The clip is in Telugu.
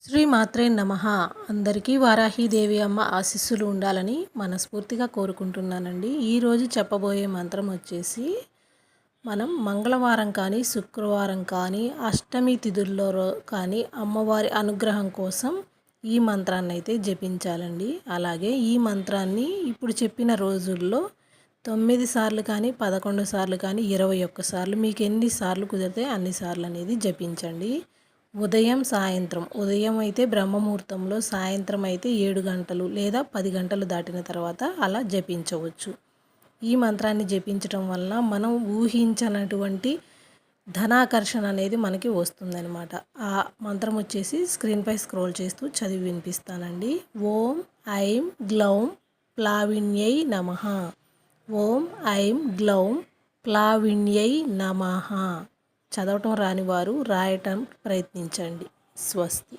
శ్రీ మాత్రే నమః. అందరికీ వారాహీదేవి అమ్మ ఆశీస్సులు ఉండాలని మనస్ఫూర్తిగా కోరుకుంటున్నానండి. ఈరోజు చెప్పబోయే మంత్రం వచ్చేసి మనం మంగళవారం కానీ శుక్రవారం కానీ అష్టమి తిథుల్లో కానీ అమ్మవారి అనుగ్రహం కోసం ఈ మంత్రాన్ని అయితే జపించాలండి. అలాగే ఈ మంత్రాన్ని ఇప్పుడు చెప్పిన రోజుల్లో 9 సార్లు కానీ 11 సార్లు కానీ 21 సార్లు మీకు ఎన్నిసార్లు కుదిరితే అన్నిసార్లు అనేది జపించండి. ఉదయం సాయంత్రం, ఉదయం అయితే బ్రహ్మముహూర్తంలో, సాయంత్రం అయితే 7 గంటలు లేదా 10 గంటలు దాటిన తర్వాత అలా జపించవచ్చు. ఈ మంత్రాన్ని జపించడం వల్ల మనం ఊహించనటువంటి ధనాకర్షణ అనేది మనకి వస్తుందన్నమాట. ఆ మంత్రం వచ్చేసి స్క్రీన్పై స్క్రోల్ చేస్తూ చదివి వినిపిస్తానండి. ఓం ఐం గ్లౌం ప్లావిన్యై నమః. ఓం ఐం గ్లౌం ప్లావిన్యై నమః. చదవటం రాని వారు రాయటం ప్రయత్నించండి. స్వస్తి.